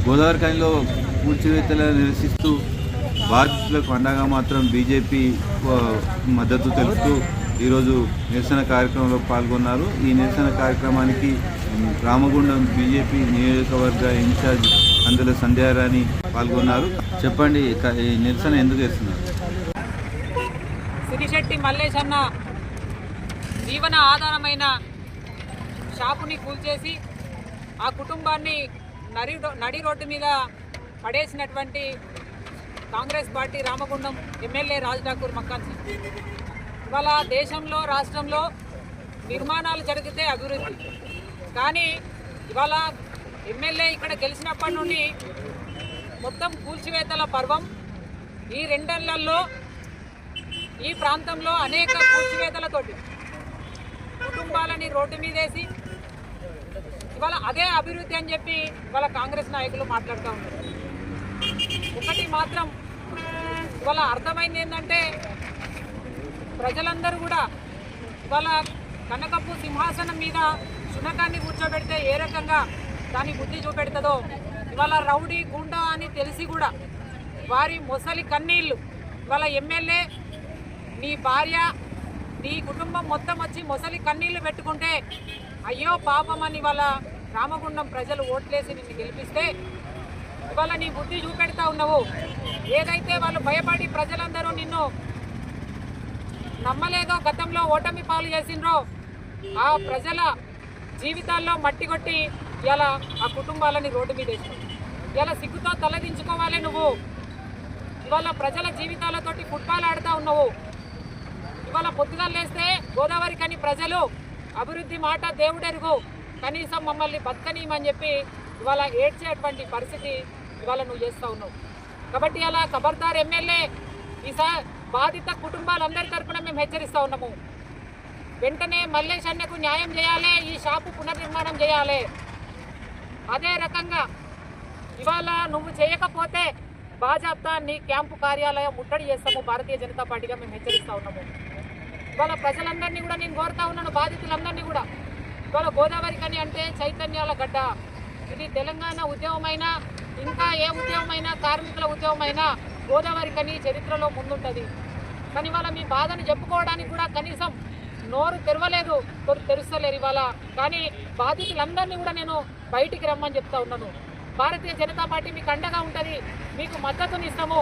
గోదావరి ఖనిలో కూల్చివేతలను నిరసిస్తూ బాధితులకు అండగా మాత్రం బీజేపీ మద్దతు తెలుపుతూ ఈరోజు నిరసన కార్యక్రమంలో పాల్గొన్నారు. ఈ నిరసన కార్యక్రమానికి రామగుండం బీజేపీ నియోజకవర్గ ఇన్ఛార్జ్ అందులో సంధ్యారాణి పాల్గొన్నారు. చెప్పండి, ఈ నిరసన ఎందుకు చేస్తున్నారు? సిరిశెట్టి మల్లేష్ అన్న జీవన ఆధారమైన షాపుని కూల్చేసి ఆ కుటుంబాన్ని నడి రోడ్డు మీద పడేసినటువంటి కాంగ్రెస్ పార్టీ రామగుండం ఎమ్మెల్యే రాజ్ ఠాకూర్ మక్కాన్ సింగ్. ఇవాళ దేశంలో రాష్ట్రంలో నిర్మాణాలు జరిగితే అభివృద్ధి, కానీ ఇవాళ ఎమ్మెల్యే ఇక్కడ గెలిచినప్పటి నుండి మొత్తం కూల్చివేతల పర్వం. ఈ 2 నెలల్లో ఈ ప్రాంతంలో అనేక కూల్చివేతలతోటి కుటుంబాలని రోడ్డు మీదేసి ఇవాళ అదే అభివృద్ధి అని చెప్పి ఇవాళ కాంగ్రెస్ నాయకులు మాట్లాడుతూ ఉన్నారు. ఒకటి మాత్రం ఇవాళ అర్థమైంది ఏంటంటే, ప్రజలందరూ కూడా ఇవాళ కనకపు సింహాసనం మీద శునకాన్ని కూర్చోబెడితే ఏ రకంగా దాని బుద్ధి చూపెడుతుందో, ఇవాళ రౌడీ గుండా అని తెలిసి కూడా వారి మొసలి కన్నీళ్ళు ఇవాళ ఎమ్మెల్యే నీ భార్య నీ కుటుంబం మొత్తం వచ్చి మొసలి కన్నీళ్లు పెట్టుకుంటే అయ్యో పాపం అని ఇవాళ రామగుండం ప్రజలు ఓట్లేసి నిన్ను గెలిపిస్తే ఇవాళ నీ బుద్ధి చూపెడతా ఉన్నావు. ఏదైతే వాళ్ళు భయపడి ప్రజలందరూ నిన్ను నమ్మలేదో, గతంలో ఓటమి పాలు చేసిండ్రో, ఆ ప్రజల జీవితాల్లో మట్టి కొట్టి ఇలా ఆ కుటుంబాలని రోడ్డు మీద వేసినావు. ఇలా సిగ్గుతో తలదించుకోవాలి నువ్వు. ఇవాళ ప్రజల జీవితాలతోటి ఫుట్బాల్ ఆడుతూ ఉన్నావు. ఇవాళ పొద్దుగా లేస్తే గోదావరి కని ప్రజలు అభివృద్ధి మాట దేవుడెరుగు, కనీసం మమ్మల్ని బతకనీయమని చెప్పి ఇవాళ ఏడ్చేటువంటి పరిస్థితి ఇవాళ నువ్వు చేస్తూ ఉన్నావు. కాబట్టి అలా ఖబర్దార్ ఎమ్మెల్యే, ఈసారి బాధిత కుటుంబాలందరి తరఫున మేము హెచ్చరిస్తూ ఉన్నాము. వెంటనే మల్లేష్ అన్నకు న్యాయం చేయాలి, ఈ షాపు పునర్నిర్మాణం చేయాలి. అదే రకంగా ఇవాళ నువ్వు చేయకపోతే బాజాప్తా నీ క్యాంపు కార్యాలయం ముట్టడి చేస్తాము భారతీయ జనతా పార్టీగా మేము హెచ్చరిస్తూ ఉన్నాము. ఇవాళ ప్రజలందరినీ కూడా నేను కోరుతా ఉన్నాను, బాధితులందరినీ కూడా. ఇవాళ గోదావరి కని అంటే చైతన్యాల గడ్డ. ఇది తెలంగాణ ఉద్యమమైనా, ఇంకా ఏ ఉద్యమమైనా, కార్మికుల ఉద్యమమైనా గోదావరి కని చరిత్రలో ముందుంటుంది. కానీ ఇవాళ మీ బాధను చెప్పుకోవడానికి కూడా కనీసం నోరు తెరవలేదు, తెరుస్తలేరు ఇవాళ. కానీ బాధితులందరినీ కూడా నేను బయటికి రమ్మని చెప్తా ఉన్నాను. భారతీయ జనతా పార్టీ మీకు అండగా ఉంటుంది, మీకు మద్దతునిస్తాము.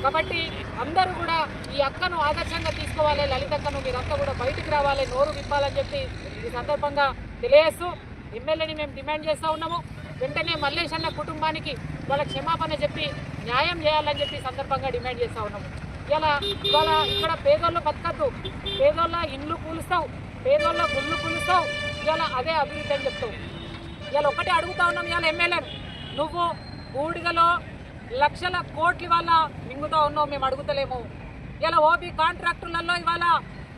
కాబట్టి అందరూ కూడా ఈ అక్కను ఆదర్శంగా తీసుకోవాలి, లలితక్కను. మీరంతా కూడా బయటికి రావాలి, నోరు విప్పాలని చెప్పి ఈ సందర్భంగా తెలియజేస్తూ ఎమ్మెల్యేని మేము డిమాండ్ చేస్తూ ఉన్నాము. వెంటనే మల్లేష్ అన్న కుటుంబానికి వాళ్ళ క్షమాపణ చెప్పి న్యాయం చేయాలని చెప్పి సందర్భంగా డిమాండ్ చేస్తూ ఉన్నాము. ఇవాళ ఇక్కడ పేదోళ్ళు బతకద్దు, పేదోళ్ళ ఇండ్లు కూలుస్తావు, పేదోళ్ళ గుళ్ళు కూలుస్తావు, ఇవాళ అదే అభివృద్ధి అని చెప్తావు. ఇవాళ ఒకటే అడుగుతా ఉన్నాం, ఇవాళ ఎమ్మెల్యేను నువ్వు బూడిగలో లక్షల కోట్లు ఇవాళ మింగుతా ఉన్నావు, మేము అడుగుతలేము. ఇలా ఓబీ కాంట్రాక్టులలో ఇవాళ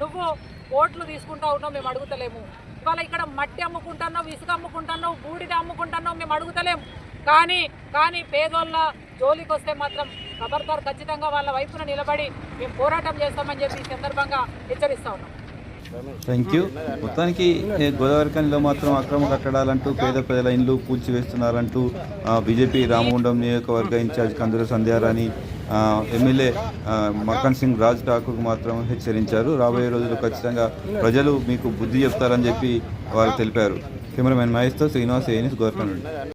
నువ్వు కోట్లు తీసుకుంటా ఉన్నావు, మేము అడుగుతలేము. ఇవాళ ఇక్కడ మట్టి అమ్ముకుంటున్నావు, ఇసుక అమ్ముకుంటున్నావు, బూడిద అమ్ముకుంటున్నావు, మేము అడుగుతలేము. కానీ పేదోళ్ళ జోలికి వస్తే మాత్రం ఖబర్దార్ ఖచ్చితంగా వాళ్ళ వైపున నిలబడి మేము పోరాటం చేస్తామని చెప్పి ఈ సందర్భంగా హెచ్చరిస్తా ఉన్నాం. Thank you. మొత్తానికి గోదావరి ఖనిలో మాత్రం అక్రమ కట్టడాలంటూ పేద ప్రజల ఇండ్లు కూల్చివేస్తున్నారంటూ బీజేపీ రామగుండం నియోజకవర్గ ఇన్ఛార్జ్ కందుల సంధ్యారాణి ఎమ్మెల్యే మక్కాన్ సింగ్ రాజ్ ఠాకూర్ మాత్రం హెచ్చరించారు. రాబోయే రోజుల్లో ఖచ్చితంగా ప్రజలు మీకు బుద్ధి చెప్తారని చెప్పి వారు తెలిపారు. కెమెరామెన్ మహేష్తో శ్రీనివాస్, ఏఎన్ఎస్, గోదావరి ఖని.